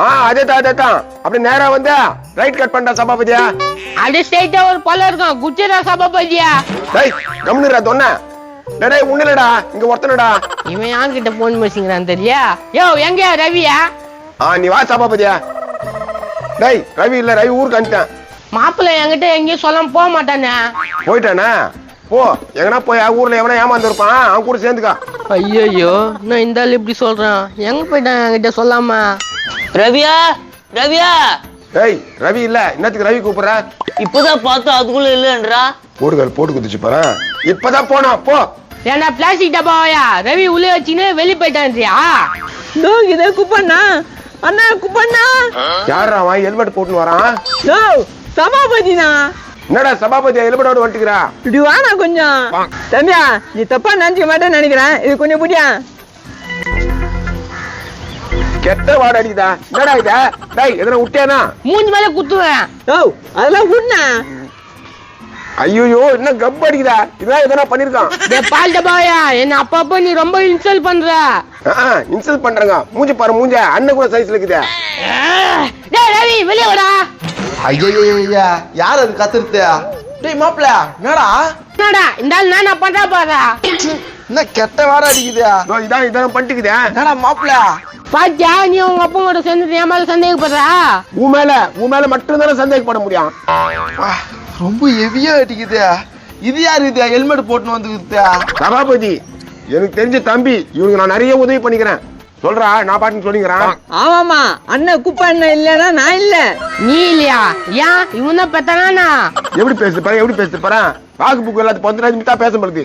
அதேதான் அப்படி நேரா வந்து ரைட் கட் பண்ற சபாபதியா. அது ஸ்ட்ரைட்டா ஒரு பல்ல இருக்கும் குச்சிரா சபாபதியா. டேய் கம்னுடா தொன்ன. டேய் உன்னலடா இங்க ஒருத்தனடா. இவன் யார்கிட்ட போன் பேசிங்கறான் தெரியா? யோ எங்க ரவியா? நீ வா சபாபதியா. டேய் ரவி இல்ல, ரவி ஊருக்கு அனுப்பிட்டேன். மாப்பிள்ள என்கிட்ட எங்கேயும் சொல்லாம போக மாட்டானே. போயிட்டானே போ, எங்கனா போய் ஊர்ல எவனா ஏமாந்து இருப்பான், அவன் கூட சேர்ந்துக்கா. ஐயோ நான் இந்த ஆள் இப்படி சொல்றான், எங்க போயிட்டான் என்கிட்ட சொல்லாம? ரவியா ரவியா. டேய் ரவி இல்ல, இன்னத்துக்கு ரவி கூப்பிடுற? இப்பதான் பார்த்தா அதுக்குள்ள இல்லன்றா. போட்டு குதிச்சு பாரு. இப்பதான் போனா போ. ஏன்னா பிளாஸ்டிக் டப்பாவாயா ரவி உள்ளே வச்சுன்னு வெளியே போயிட்டான்றியா? இதே குப்பண்ணா அண்ணா குப்பண்ணா. யாரா அவன் ஹெல்மெட் போட்டுன்னு வரான்? சபாபதினா. என்னடா சபாபதியா ஹெல்மெட்டோட வந்துக்கிறா? இப்படி வானா கொஞ்சம். தம்பியா நீ தப்பா நினைச்சுக்க மாட்டேன்னு நினைக்கிறேன், இது கொஞ்சம் புடியா. கெட்ட வாட அடிக்குதா? என்னடா இத? டேய் எதனா விட்டேனா? மூஞ்சி மேல குத்துவேன். அதெல்லாம் உண்ணா. ஐயோ என்ன கப் அடிக்குதா? இதெல்லாம் எதனா பண்ணிருக்கான்? பால் டப்பாவாயா என்ன அப்பப்ப நீ ரொம்ப இன்சல்ட் பண்ற. இன்சல்ட் பண்றங்க. மூஞ்சி பாரு, மூஞ்ச அண்ணன் கூட சைஸ்ல இருக்குதே. டேய் ரவி வெளிய வாடா. ஐயோ யார் அது கத்துறது? டேய் மாப்ள என்னடா இந்த ஆள் நானா பண்றா பாரு. என்ன கெட்ட வாட அடிக்குது? இதான் பண்ணிக்குதே. என்னடா மாப்ள பாத்தியா நீ உங்க அப்பா கூட சேர்ந்து என் மேல சந்தேகப்படுறா? உன் மேல மட்டும் தானே சந்தேகப்பட முடியும். ரொம்ப ஹெவியா அடிக்குது. இது யாரு இது ஹெல்மெட் போட்டுன்னு வந்து? சபாபதி எனக்கு தெரிஞ்ச தம்பி, இவனுக்கு நான் நிறைய உதவி பண்ணிக்கிறேன். சொல்றா நான் பாட்டுன்னு சொல்லிக்கிறேன். ஆமாமா அண்ணன் குப்ப அண்ணன் இல்லன்னா நான் இல்ல. நீ இல்லையா? ஏன் இவன் தான் பெத்தானா? எப்படி பேசுது பாரு. வாக்கு புக்கு எல்லாத்தையும் 10 நிமிஷம் தான் பேச முடியுது.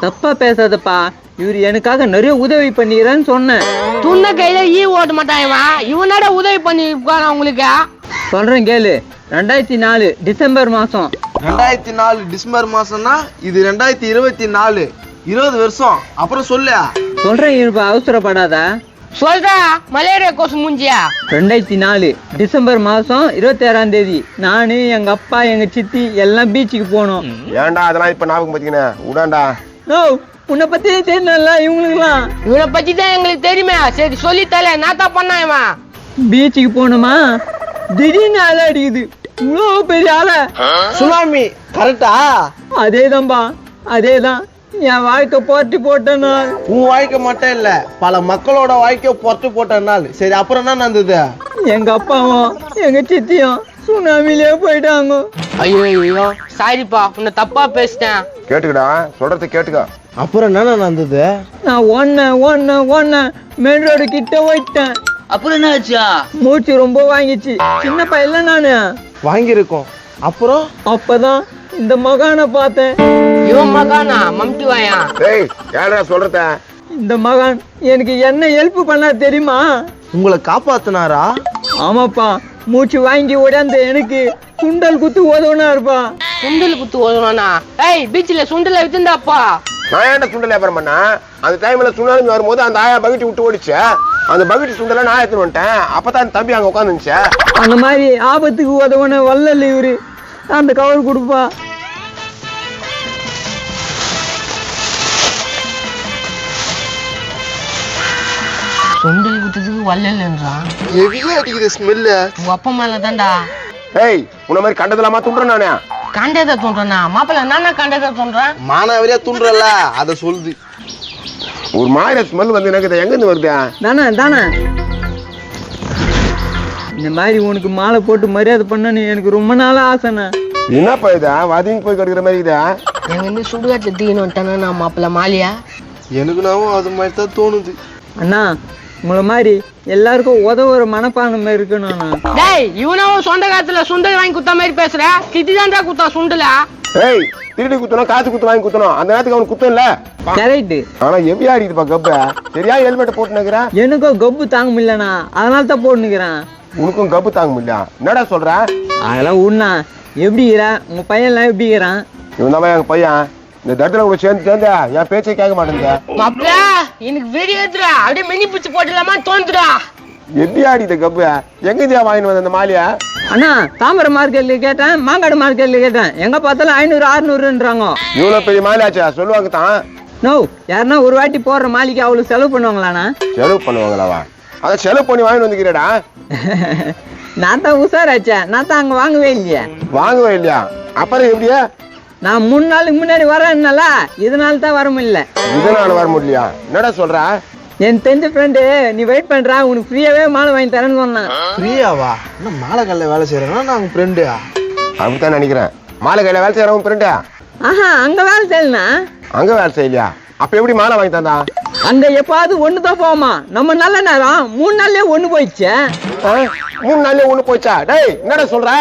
தப்பா பேசாதப்பா, இவரு எனக்காக நிறைய உதவி பண்ணிக்கிறேன்னு சொன்னேன். துண்ண கையில ஓட்ட மாட்டான் இவனோட உதவி பண்ணி உங்களுக்கு சொல்றேன் கேளு. 2004 டிசம்பர் மாசம். 2004 டிசம்பர் மாசம்னா இது 2024, 20 வருஷம் அப்புறம் சொல்லு. சொல்றேன் இருப்பா, அவசரப்படாத. சொல்றா மலேரியா கோசு மூஞ்சியா. 2004 டிசம்பர் மாசம் 26ஆம் தேதி நானு எங்க அப்பா எங்க சித்தி எல்லாம் பீச்சுக்கு போனோம். ஏன்டா அதெல்லாம் இப்ப ஞாபகம் பாத்தீங்கன்னா உடாண்டா. உன்னை பத்தி தெரியல இவங்களுக்குலாம். இவனை பத்தி தான் எங்களுக்கு தெரியுமே. சரி சொல்லித்தல நான் தான் பண்ணா இவன். பீச்சுக்கு போனோமா, திடீர்னு அலை அடிக்குது. இவ்வளோ பெரிய அலை. சுனாமி கரெக்டா? அதேதான்பா அதேதான். என் வாழ்க்கை போட்டு போட்ட நாள். உன் வாழ்க்கை மட்டும் இல்ல, பல மக்களோட வாழ்க்கைய பொறுத்து போட்ட நாள். சரி அப்புறம் என்ன நடந்தது? எங்க அப்பாவும் எங்க சித்தியும் சுனாமிலே போயிட்டாங்க. ஐயோ சாரிப்பா, உன்னை தப்பா பேசிட்டேன். கேட்டுக்கடா, சொல்றத கேட்டுக்க. அப்புறம் என்ன நடந்தது? நான் ஒன்ன மெயின் ரோடு கிட்ட போயிட்டேன். அப்புறம் என்ன ஆச்சா? மூச்சு ரொம்ப வாங்கிச்சு. சின்ன பையன் நானு. வாங்கியிருக்கோம். அப்புறம் அப்பதான் இந்த மகானை பார்த்தேன். இவன் மகானா மம்டி வாயா? ஏய் ஏடா சொல்றத? இந்த மகான் எனக்கு என்ன ஹெல்ப் பண்ணா தெரியுமா? உங்களை காப்பாத்தினாரா? ஆமாப்பா, மூச்சு வாங்கி உடையாந்த எனக்கு சுண்டல் குத்து உதவுனா இருப்பா. சுண்டல் குத்து ஓதுவானா? ஏய் பீச்சில் சுண்டல் வித்துண்டாப்பா. நான் ஏன்டா சுண்டல் வியாபாரம் பண்ண? அந்த டைம்ல சுனாமி வரும்போது அந்த ஆயா பக்கெட் விட்டு ஓடிச்சு. அந்த பக்கெட் சுண்டல நான் எடுத்துட்டு வந்துட்டேன். அப்பதான் தம்பி அங்க உட்காந்துச்சு. அந்த மாதிரி ஆபத்துக்கு உதவுன வல்லல் இவரு. அந்த கவர் கொடுப்பா. சுண்டல் குத்துறதுக்கு வல்லல்ன்றான். ஹெவியா அடிக்குது ஸ்மெல்லு. உங்க அப்பா மேல தான்டா. ஏய் உன்ன மாதிரி கண்டதெல்லாமா துண்டுறேன் நானே? கண்டதை தோன்றா மாப்பிள்ள நானா கண்டதை தோன்றேன்? மானாவரியா தூண்டுறல அத சொல்லுது. ஒரு மாதிரி ஸ்மெல் வந்து எனக்கு எங்க இருந்து வருது? தானே இந்த மாதிரி உனக்கு மாலை போட்டு மரியாதை பண்ணு எனக்கு ரொம்ப நாளா ஆசைண்ணா. என்னப்பா இதா வாதிங்க போய் கடுக்கிற மாதிரி இதா? எங்க இருந்து சுடுகாட்டுல தீன்னு வந்துட்டானா நான் மாப்பிள்ள மாலியா? எனக்கு நாவும் அது மாதிரி தான் தோணுது. அண்ணா உங்களை மாதிரி எல்லாருக்கும் உதவுற மனப்பான்மை இருக்கணும். டேய் இவனும் சொந்த காலத்துல சுண்டல் வாங்கி குத்த மாதிரி பேசுற. திட்டிதான்டா குத்தா சுண்டல. ஏய் திருடி குத்தணும், காசு குத்து வாங்கி குத்தணும். அந்த நேரத்துக்கு அவனுக்கு குத்தம் இல்ல. கரெக்ட். ஆனா எவ்வியா அடிக்குதுப்பா கப்ப. சரியா ஹெல்மெட் போட்டு நிக்கிறேன். எனக்கும் கப்பு தாங்க முடியலண்ணா, அதனால தான் போட்டு நிக்கிறேன். உனக்கும் கப்பு தாங்க முடியல? என்னடா சொல்ற? அதெல்லாம் உண்ணா. எப்படி இருக்கிறான் உங்க பையன்லாம்? எப்படி இருக்கிறான்? இவன் தான் எங்க பையன். இந்த தடத்துல கூட சேர்ந்து என் பேச்சை கேட்க மாட்டேங்க. மாப்பிள்ள எனக்கு வெறி ஏத்துறா. அப்படியே மினி பிச்சு போட்டுலாமா தோன்றுடா. எப்படி ஆடித கப்பு? எங்கேயா வாங்கிட்டு வந்த அந்த மாலியா? அண்ணா தாம்பரம் மார்க்கெட்ல கேட்டேன், மாங்காடு மார்க்கெட்ல கேட்டேன். எங்க பார்த்தாலும் 500 600ன்றாங்க. இவ்வளவு பெரிய மாலியாச்சா? சொல்லுவாங்க தான். நோ யாருன்னா ஒரு வாட்டி போடுற மாலிக்கு அவ்வளவு செலவு பண்ணுவாங்களாண்ணா? செலவு பண்ணுவாங்களாவா? அதை செலவு பண்ணி வாங்கிட்டு வந்துக்கிறேடா. நான் தான் உஷாராச்சேன், நான் தான் அங்க வாங்கவே இல்லையே. வாங்கவே இல்லையா? அப்புறம் எப்படியா? நான் 3 நாளுக்கு முன்னாடி வரேன்னால இதனால தான் வர முடியல. இதனால வர முடியலையா? என்னடா சொல்ற? என் தெரிஞ்ச ஃப்ரெண்டு நீ வெயிட் பண்றா, உனக்கு ஃப்ரீயாவே மாலை வாங்கி தரேன்னு சொன்னான். ஃப்ரீயாவா? என்ன மாலை கல்ல வேலை செய்யறேன்னா நான் உங்க ஃப்ரெண்டு. அப்படித்தான் நினைக்கிறேன். மாலை கையில வேலை செய்யறவன் ஃப்ரெண்டா? ஆஹா, அங்க வேலை செய்யலனா. அங்க வேலை செய்யலையா? அப்ப எப்படி மாலை வாங்கி தந்தா? அங்க எப்பாவது ஒண்ணுதான் போமா, நம்ம நல்ல நேரம் 3 நாள்லயே ஒண்ணு போயிடுச்சு. 3 நாள்லயே ஒண்ணு போச்சா? டேய் என்னடா சொல்ற?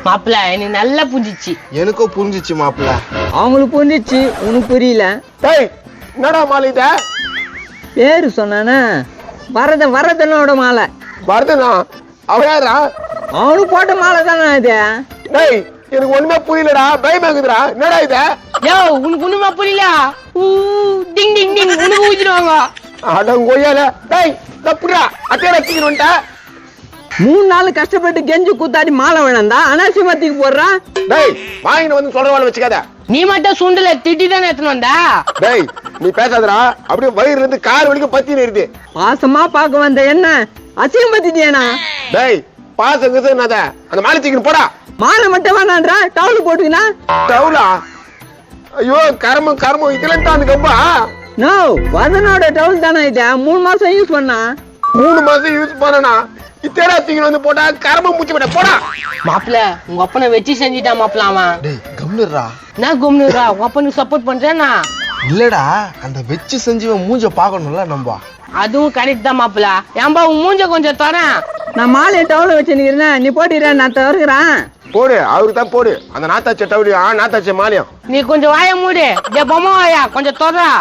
மாப்பிள்ள எனக்கு நல்லா புரிஞ்சிச்சு. எனக்கும் புரிஞ்சிச்சு மாப்பிள்ள. அவங்களுக்கு புரிஞ்சிச்சு, உனக்கு புரியல. டேய் என்னடா மாலை இத? பேரு சொன்னானே, வரதனோட மாலை. வருதுண்ணா அவ யாரா? அவனுக்கு போட்ட மாலை தானே இது. டேய் எனக்கு ஒண்ணுமே புரியலடா, பயமாக்குதுடா. என்னடா இத? யோ உனக்கு ஒண்ணுமா புரியல? டிங் டிங் டிங் உனக்கு ஊதிடுவாங்க. அடங்கோயால. டேய் தப்புடா, அத்தையா தூக்கிட்டு வந்துட்ட. 3 நாள் கஷ்டப்பட்டு கெஞ்சு கூத்தாடி மாலை வேணாந்தா அனாசிமத்திக்கு போடுறான். டேய் வாங்கிட்டு வந்து சொல்ற வேலை வச்சுக்காத. நீ மட்டும் சுண்டல திட்டி தானே எடுத்துன்னு வந்தா? டேய் நீ பேசாதடா, அப்படியே வயிறுல இருந்து கால் வலிக்கும் பத்தின்னு இருக்குது. பாசமா பார்க்க வந்த என்ன அசிங்கப்படுத்திட்டியானா? டேய் பாசங்க என்னத? அந்த மாலை தூக்கிட்டு போடா. மாலை மட்டும் வேணான்றா, டவுல் போட்டுக்கினா. டவுலா? ஐயோ கர்மம் கர்மம், இதெல்லாம் தான் அந்த கம்பா. நோ, வதனோட டவுல் தானே இது. 3 மாசம் யூஸ் பண்ணா. 3 மாசம் யூஸ் பண்ணனா இத்தேடா தூக்கிட்டு வந்து போட்டா கர்மம் முச்சு விட போடா. மாப்பிள்ள உங்க அப்பனை வச்சு செஞ்சுட்டா மாப்பிள்ள அவன். டேய் கம்னுறா. நான் கும்னுரா உங்க அப்பனுக்கு சப்போர்ட் பண்றேன்னா? இல்லடா, அந்த வெச்சு செஞ்சவன் மூஞ்ச பாக்கணும்ல நம்ம. அதுவும் கரெக்ட் தான் மாப்பிள்ள. ஏன்பா உன் மூஞ்ச கொஞ்சம் தரேன். நான் மாலையை டவுல வச்சுருக்கிறேன், நீ போட்டிடுற, நான் தவறுகிறேன். போடு, அவருக்கு தான் போடு. அந்த நாத்தாச்ச டவுலியும் நாத்தாச்ச மாலையும். நீ கொஞ்சம் வாய மூடு. டே பொம்மை வாயா கொஞ்சம் தொடரா.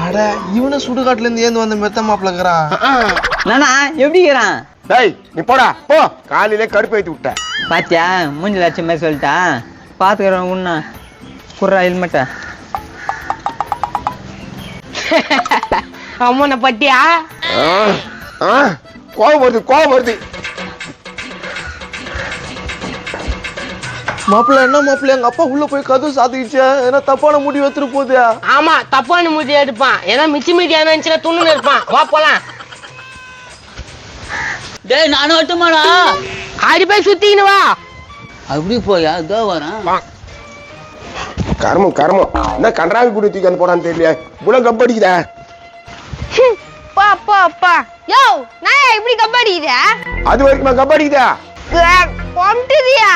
அட இவனை சுடுகாட்டுல இருந்து ஏந்து வந்த மெத்த மாப்பிளக்குறான். நானா எப்படிங்கிறான்? டேய் நீ போடா போ, காலையிலே கடுப்பு ஏத்தி விட்ட. பாத்தியா மூஞ்சி லட்சம் மாதிரி சொல்லிட்டா. பாத்துக்கிறேன் உன்ன குர்ரா ஹெல்மெட்ட. அம்மனை பட்டியா? கோவம் வருது கோவம் வருது. மாப்பிள்ள என்ன மாப்பிள்ள, எங்க அப்பா உள்ள போய் கதவு சாத்திக்கிச்சு. ஏன்னா தப்பான முடிவு எடுத்துட்டு போகுது. ஆமா தப்பான மூடி எடுப்பான். ஏன்னா மிச்சி மீடியா நினைச்சுன்னா துணுன்னு இருப்பான். வா போலாம். டேய் நானும் வரட்டுமாடா? ஆடி போய் சுத்தின்னு வா. அப்படி போயா? இதோ வரேன். கர்மம் கர்மம், என்ன கன்றாவி குடி தூக்கி அந்த போடான்னு தெரியல. புல கப்படிக்குதா? பா பா பா யோ நான் எப்படி கபடிக்குத? அது வரைக்கும் நான் கப்படிக்குதா? கொம்டுதியா?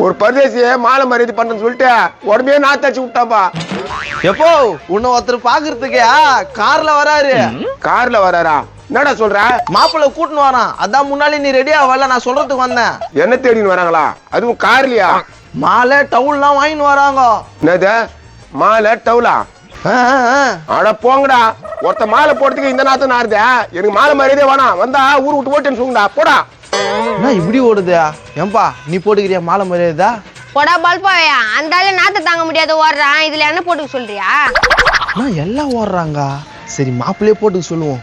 ஒரு பரதேசிய மாலை மரியாதை பண்ணு சொல்லிட்டு உடனே நாத்தாச்சு விட்டாப்பா. எப்போ உன்னை ஒருத்தர் பாக்குறதுக்கு கார்ல வராரு. கார்ல வராரா? என்னடா சொல்ற? மாப்பிள்ள கூட்டின்னு வரான். அதான் முன்னாடி நீ ரெடியா வரல, நான் சொல்றதுக்கு வந்தேன். என்ன தேடின்னு வராங்களா? அதுவும் கார்லயா? மாலை டவுல்லாம் வாங்கின்னு வராங்க. என்னது மாலை டவுலா? அட போங்கடா, ஒருத்த மாலை போடுறதுக்கு இந்த நாத்தம் நாருதே. எனக்கு மாலை மரியாதை வேணாம். வந்தா ஊரு விட்டு போட்டேன்னு சொல்லுடா போடா. என்ன இப்படி ஓடுது? ஏம்பா நீ போட்டுக்கிறியா மாலை மரியாதை? போடா பல்பாயா, அந்த ஆளு நாத்த தாங்க முடியாத ஓடுறான். இதுல என்ன போட்டுக்க சொல்றியா? எல்லாம் ஓடுறாங்க. சரி மாப்பிள்ளையே போட்டுக்க சொல்லுவோம்.